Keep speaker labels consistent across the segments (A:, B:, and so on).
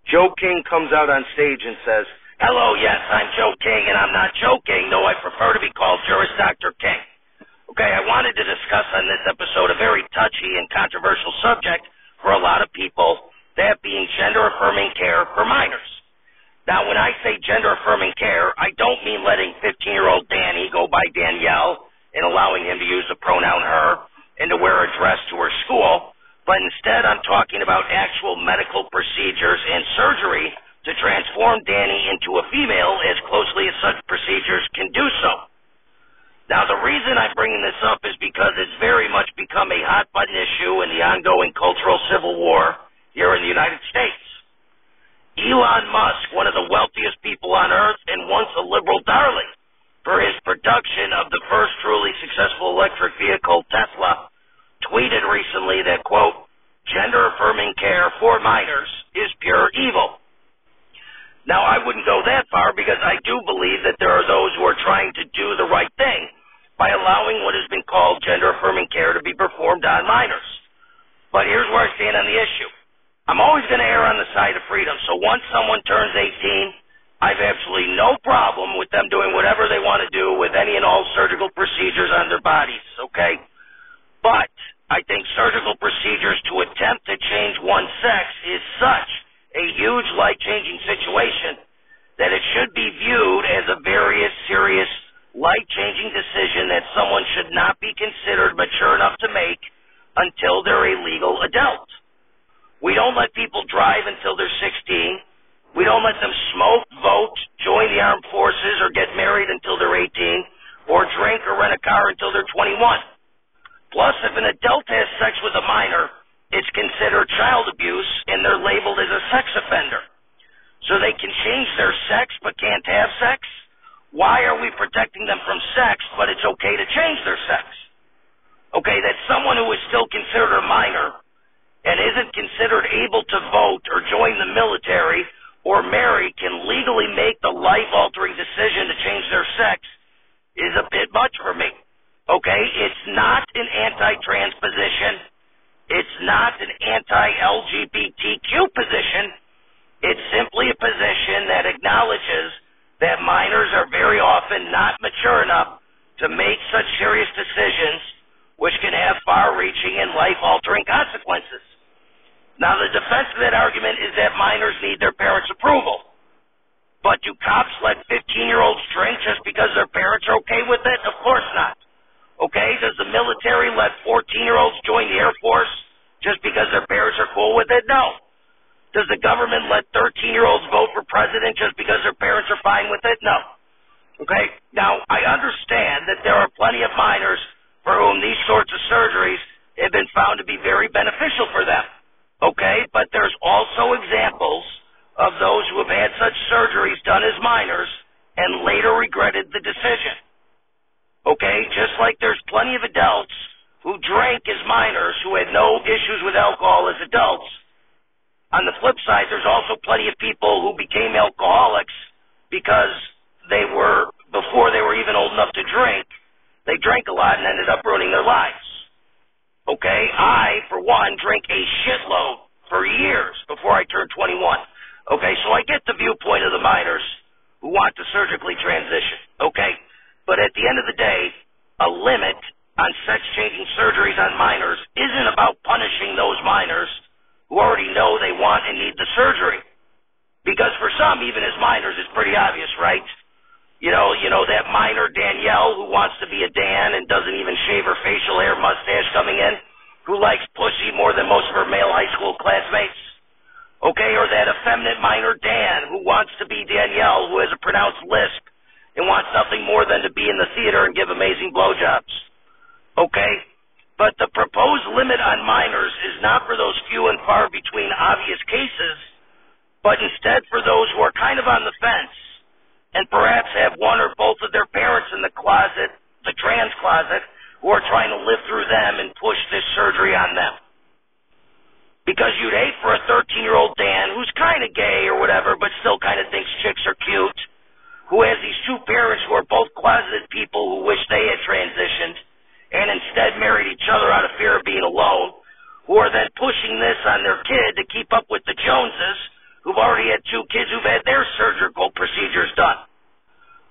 A: Joe King comes out on stage and says, "Hello, yes, I'm Joe King, and I'm not joking, though I prefer to be called Juris Dr. King." Okay, I wanted to discuss on this episode a very touchy and controversial subject for a lot of people, that being gender-affirming care for minors. Now, when I say gender-affirming care, I don't mean letting 15-year-old Danny go by Danielle and allowing him to use the pronoun her and to wear a dress to her school, but instead I'm talking about actual medical procedures and surgery to transform Danny into a female as closely as such procedures can do so. Now, the reason I'm bringing this up is because it's very much become a hot-button issue in the ongoing cultural civil war here in the United States. Elon Musk, one of the wealthiest people on earth and once a liberal darling, for his production of the first truly successful electric vehicle, Tesla, tweeted recently that, quote, "Gender-affirming care for minors is pure evil." Now, I wouldn't go that far because I do believe that there are those who are trying to do the right thing by allowing what has been called gender-affirming care to be performed on minors. But here's where I stand on the issue. I'm always going to err on the side of freedom, so once someone turns 18, I have absolutely no problem with them doing whatever they want to do with any and all surgical procedures on their bodies, okay? But I think surgical procedures to attempt to change one's sex is such a huge life-changing situation that it should be viewed as a very serious life-changing decision that someone should not be considered mature enough to make until they're a legal adult. We don't let people drive until they're 16. We don't let them smoke, vote, join the armed forces, or get married until they're 18, or drink or rent a car until they're 21. Plus, if an adult has sex with a minor, it's considered child abuse, and they're labeled as a sex offender. So they can change their sex but can't have sex? Why are we protecting them from sex, but it's okay to change their sex? Okay, that someone who is still considered a minor and isn't considered able to vote or join the military or marry can legally make the life-altering decision to change their sex is a bit much for me. Okay, it's not an anti-trans position. It's not an anti-LGBTQ position. It's simply a position that acknowledges that minors are very often not mature enough to make such serious decisions, which can have far-reaching and life-altering consequences. Now, the defense of that argument is that minors need their parents' approval. But do cops let 15-year-olds drink just because their parents are okay with it? Of course not. Okay, does the military let 14-year-olds join the Air Force just because their parents are cool with it? No. Does the government let 13-year-olds vote for president just because their parents are fine with it? No. Okay, now I understand that there are plenty of minors for whom these sorts of surgeries have been found to be very beneficial for them. Okay, but there's also examples of those who have had such surgeries done as minors and later regretted the decision. Okay, just like there's plenty of adults who drank as minors who had no issues with alcohol as adults. On the flip side, there's also plenty of people who became alcoholics because before they were even old enough to drink, they drank a lot and ended up ruining their lives. Okay, I, for one, drank a shitload for years before I turned 21. Okay, so I get the viewpoint of the minors who want to surgically transition. Okay, but at the end of the day, a limit on sex-changing surgeries on minors isn't about punishing those minors who already know they want and need the surgery. Because for some, even as minors, it's pretty obvious, right? You know that minor Danielle who wants to be a Dan and doesn't even shave her facial hair mustache coming in, who likes pussy more than most of her male high school classmates? Okay, or that effeminate minor Dan who wants to be Danielle, who has a pronounced lisp and wants nothing more than to be in the theater and give amazing blowjobs. Okay, but the proposed limit on minors is not for those few and far between obvious cases, but instead for those who are kind of on the fence and perhaps have one or both of their parents in the closet, the trans closet, who are trying to live through them and push this surgery on them. Because you'd hate for a 13-year-old Dan who's kind of gay or whatever, but still kind of thinks chicks are cute, who has these two parents who are both closeted people who wish they had transitioned and instead married each other out of fear of being alone, who are then pushing this on their kid to keep up with the Joneses, who've already had 2 kids who've had their surgical procedures done.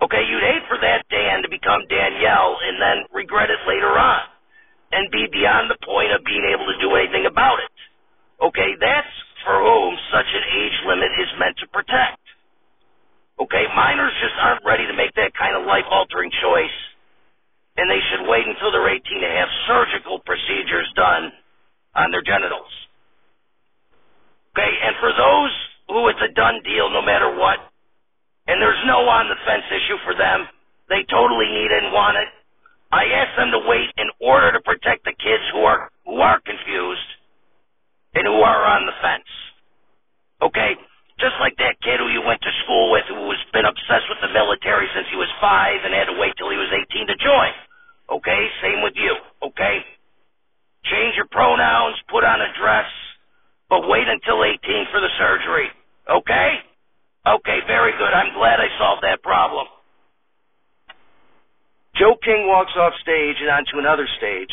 A: Okay, you'd hate for that Dan to become Danielle and then regret it later on and be beyond the point of being able to do anything about it. Okay, that's for whom such an age limit is meant to protect. Okay, minors just aren't ready to make that kind of life-altering choice, and they should wait until they're 18 to have surgical procedures done on their genitals. Okay, and for those who it's a done deal no matter what, and there's no on-the-fence issue for them, they totally need it and want it, I ask them to wait in order to protect the kids who are confused and who are on the fence. Okay? Just like that kid who you went to school with who has been obsessed with the military since he was 5 and had to wait till he was 18 to join. Okay? Same with you. Okay? Change your pronouns, put on a dress, but wait until 18 for the surgery. Okay? Okay, very good. I'm glad I solved that problem.
B: Joe King walks off stage and onto another stage,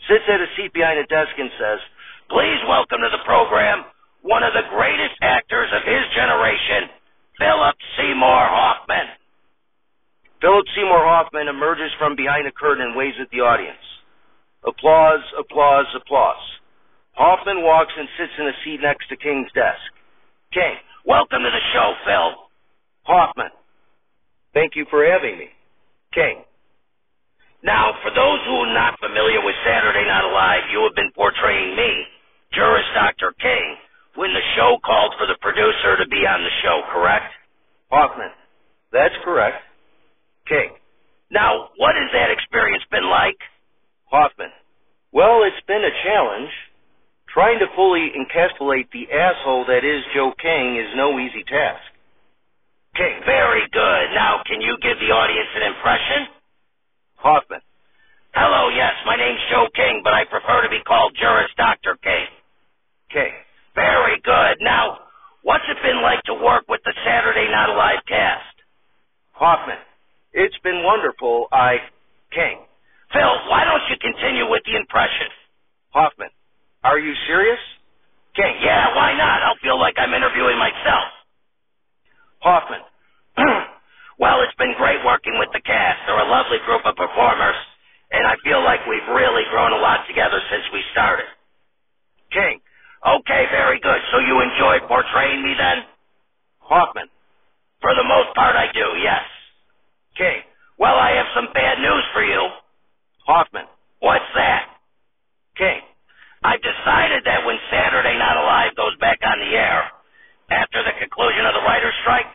B: sits at a seat behind a desk and says,
A: "Please welcome to the program one of the greatest actors of his generation, Phillip Seymour Hoffman."
B: Phillip Seymour Hoffman emerges from behind a curtain and waves at the audience. Applause, applause, applause. Hoffman walks and sits in a seat next to King's desk.
A: King, welcome to the show, Phil.
B: Hoffman, thank you for having me. King.
A: Now, for those who are not familiar with Saturday Night Live, you have been portraying me, Juris Dr. King, when the show called for the producer to be on the show, correct?
B: Hoffman, that's correct. King.
A: Now, what has that experience been like?
B: Hoffman, well, it's been a challenge. Trying to fully encapsulate the asshole that is Joe King is no easy task.
A: King, very good. Now, can you give the audience an impression?
B: Hoffman.
A: Hello, yes, my name's Joe King, but I prefer to be called Juris Dr. King.
B: King.
A: Very good. Now, what's it been like to work with the Saturday Night Live cast?
B: Hoffman. It's been wonderful. King.
A: Phil, why don't you continue with the impression?
B: Hoffman. Are you serious?
A: King. Yeah, why not? I'll feel like I'm interviewing myself.
B: Hoffman.
A: Well, it's been great working with the cast. They're a lovely group of performers, and I feel like we've really grown a lot together since we started.
B: King.
A: Okay, very good. So you enjoyed portraying me then?
B: Hoffman.
A: For the most part, I do, yes.
B: King.
A: Well, I have some bad news for you.
B: Hoffman.
A: What's that?
B: King.
A: I've decided that when Saturday Night Live goes back on the air, after the conclusion of the writer's strike,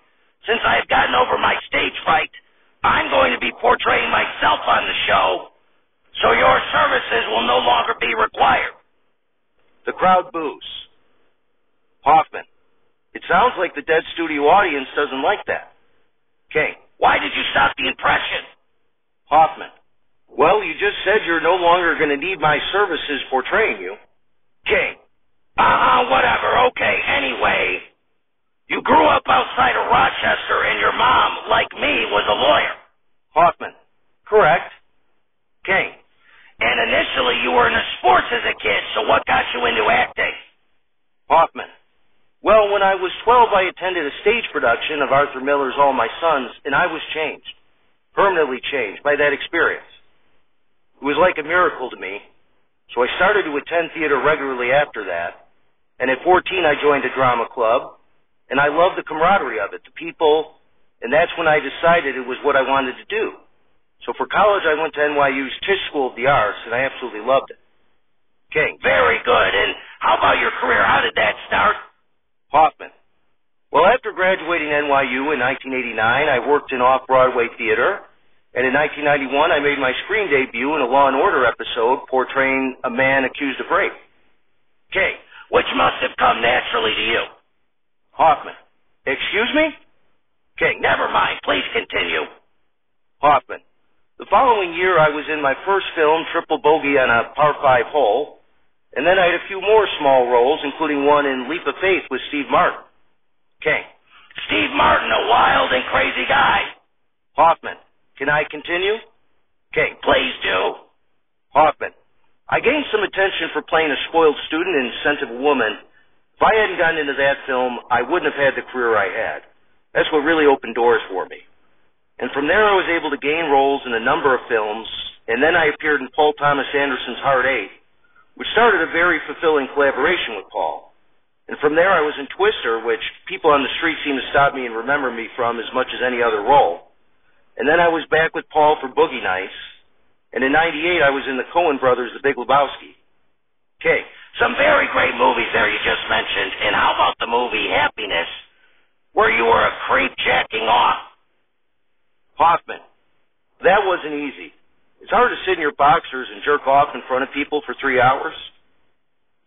A: since I have gotten over my stage fright, I'm going to be portraying myself on the show, so your services will no longer be required.
B: The crowd boos. Hoffman. It sounds like the dead studio audience doesn't like that. King.
A: Why did you stop the impression?
B: Hoffman. Well, you just said you're no longer going to need my services portraying you.
A: King. Whatever. Okay, anyway, you grew up outside of Rochester and your mom, like me, was a lawyer.
B: Hoffman. Correct.
A: King. And initially you were into sports as a kid, so what got you into acting?
B: Hoffman. Well, when I was 12, I attended a stage production of Arthur Miller's All My Sons, and I was changed, permanently changed by that experience. It was like a miracle to me, so I started to attend theater regularly after that, and at 14 I joined a drama club, and I loved the camaraderie of it, the people, and that's when I decided it was what I wanted to do. So for college, I went to NYU's Tisch School of the Arts, and I absolutely loved it.
A: King. Very good. And how about your career? How did that start?
B: Hoffman. Well, after graduating NYU in 1989, I worked in off-Broadway theater, and in 1991, I made my screen debut in a Law & Order episode portraying a man accused of rape.
A: King. Which must have come naturally to you.
B: Hoffman. Excuse me?
A: King. Never mind. Please continue.
B: Hoffman. The following year, I was in my first film, Triple Bogey on a Par 5 hole, and then I had a few more small roles, including one in Leap of Faith with Steve Martin.
A: King. Steve Martin, a wild and crazy guy.
B: Hoffman. Can I continue?
A: King. Please do.
B: Hoffman. I gained some attention for playing a spoiled student in Scent of a Woman, If I hadn't gotten into that film, I wouldn't have had the career I had. That's what really opened doors for me. And from there I was able to gain roles in a number of films, and then I appeared in Paul Thomas Anderson's Hard Eight, which started a very fulfilling collaboration with Paul. And from there I was in Twister, which people on the street seem to stop me and remember me from as much as any other role. And then I was back with Paul for Boogie Nights, and in '98 I was in the Coen Brothers' The Big Lebowski.
A: Okay, some very great movies there you just mentioned. And how about the movie Happiness, where you were a creep jacking off?
B: Hoffman. That wasn't easy. It's hard to sit in your boxers and jerk off in front of people for 3 hours.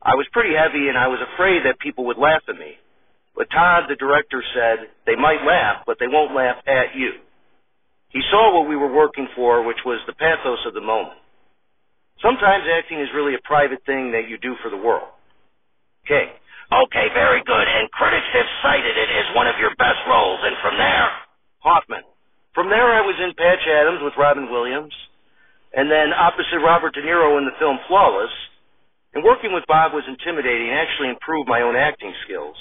B: I was pretty heavy and I was afraid that people would laugh at me. But Todd, the director, said, they might laugh, but they won't laugh at you. He saw what we were working for, which was the pathos of the moment. Sometimes acting is really a private thing that you do for the world. Okay.
A: Okay, very good. And critics have cited it as one of your best roles. And from there?
B: Hoffman. From there I was in Patch Adams with Robin Williams, and then opposite Robert De Niro in the film Flawless. And working with Bob was intimidating and actually improved my own acting skills.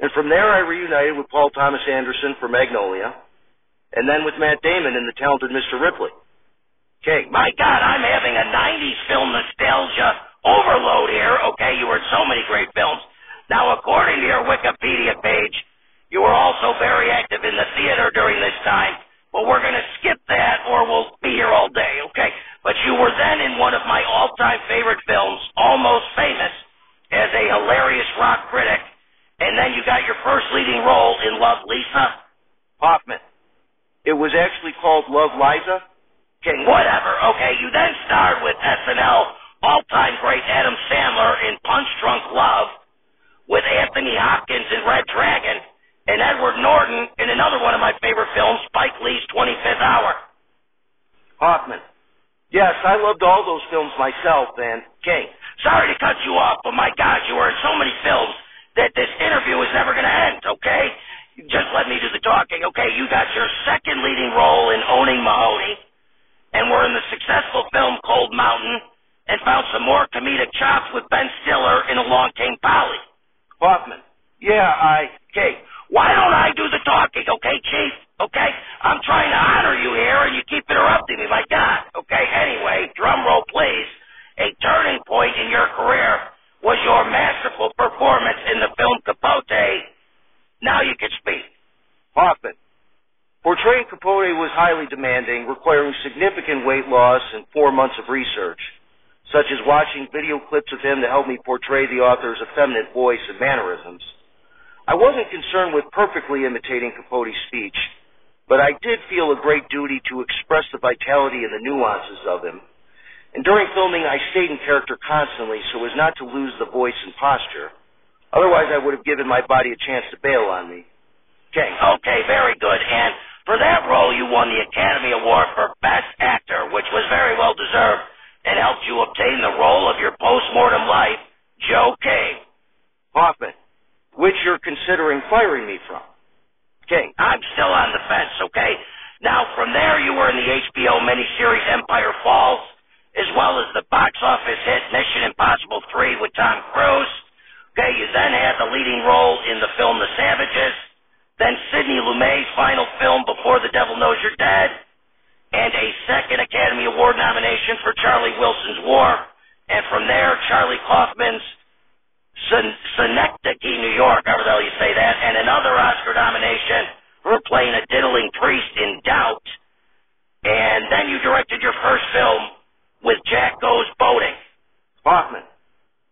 B: And from there I reunited with Paul Thomas Anderson for Magnolia, and then with Matt Damon in The Talented Mr. Ripley.
A: Okay, my God, I'm having a 90s film nostalgia overload here. Okay, you were in so many great films. Now, according to your Wikipedia page, you were also very active in the theater during this time. But we're going to skip that or we'll be here all day, okay? But you were then in one of my all-time favorite films, Almost Famous, as a hilarious rock critic. And then you got your first leading role in Love, Lisa?
B: Hoffman. It was actually called Love, Liza?
A: Okay, whatever. Okay, you then starred with SNL all-time great Adam Sandler in Punch Drunk Love, with Anthony Hopkins in Red Dragon, and Edward Norton in another one of my favorite films, Spike Lee's 25th Hour.
B: Hoffman. Yes, I loved all those films myself, and
A: okay, sorry to cut you off, but my gosh, you were in so many films that this interview is never going to end, okay? Just let me do the talking, okay? You got your second leading role in Owning Mahoney, and were in the successful film Cold Mountain, and found some more comedic chops with Ben Stiller in Along Came Polly.
B: Hoffman. Yeah,
A: okay, why don't I do the talking, okay, Chief? Okay? I'm trying to honor you here, and you keep interrupting me, my God. Okay, anyway, drum roll, please. A turning point in your career was your masterful performance in the film Capote. Now you can speak.
B: Hoffman. Portraying Capote was highly demanding, requiring significant weight loss and 4 months of research, such as watching video clips of him to help me portray the author's effeminate voice and mannerisms. I wasn't concerned with perfectly imitating Capote's speech, but I did feel a great duty to express the vitality and the nuances of him. And during filming, I stayed in character constantly so as not to lose the voice and posture. Otherwise, I would have given my body a chance to bail on me.
A: Okay, very good. And for that role, you won the Academy Award for Best Actor, which was very well deserved, and helped you obtain the role of your post-mortem life, Joe King.
B: Hoffman. Which you're considering firing me from.
A: Okay, I'm still on the fence, okay? Now, from there, you were in the HBO miniseries Empire Falls, as well as the box office hit Mission Impossible 3 with Tom Cruise. Okay, you then had the leading role in the film The Savages, then Sidney Lumet's final film Before the Devil Knows You're Dead, and a second Academy Award nomination for Charlie Wilson's War, and from there, Charlie Kaufman's Synecdoche, New York, however the hell you say that, and another Oscar nomination for playing a diddling priest in Doubt. And then you directed your first film with Jack Goes Boating.
B: Hoffman.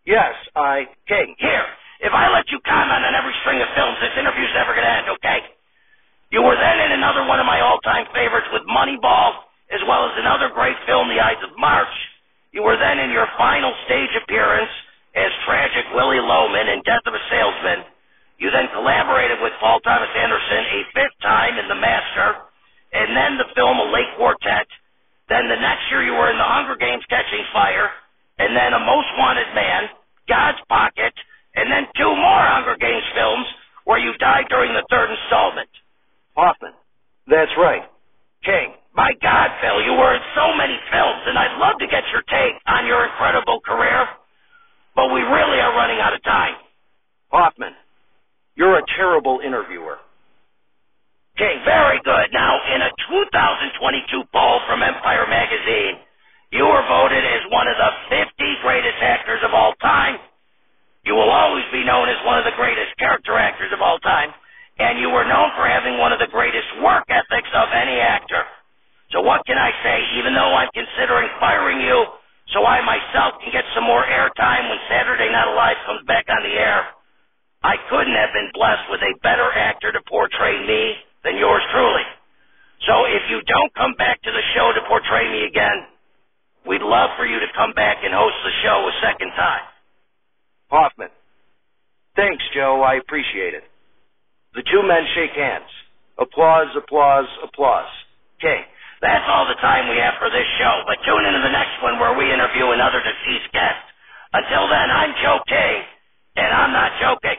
B: Yes,
A: Okay, here, if I let you comment on every string of films, this interview's never going to end, okay? You were then in another one of my all-time favorites with Moneyball, as well as another great film, The Ides of March. You were then in your final stage appearance as tragic Willie Loman in Death of a Salesman. You then collaborated with Paul Thomas Anderson a fifth time in The Master, and then the film A Late Quartet. Then the next year you were in The Hunger Games Catching Fire, and then A Most Wanted Man, God's Pocket, and then 2 more Hunger Games films where you died during the third installment.
B: Hoffman. That's right.
A: King. My God, Phil, you were in so many films, and I'd love to get your take on your incredible career, but we really are running out of time.
B: Hoffman, you're a terrible interviewer.
A: King, very good. Now, in a 2022 poll from Empire Magazine, you were voted as one of the 50 greatest actors of all time. You will always be known as one of the greatest character actors of all time, and you were known for having one of the greatest work ethics of any actor. So what can I say, even though I'm considering firing you so I myself can get some more airtime when Saturday Night Live comes back on the air? I couldn't have been blessed with a better actor to portray me than yours truly. So if you don't come back to the show to portray me again, we'd love for you to come back and host the show a second time.
B: Hoffman, thanks, Joe. I appreciate it. The two men shake hands. Applause, applause, applause.
A: Okay, that's all the time we have for this show, but tune into the next one where we interview another deceased guest. Until then, I'm Joe King, and I'm not joking.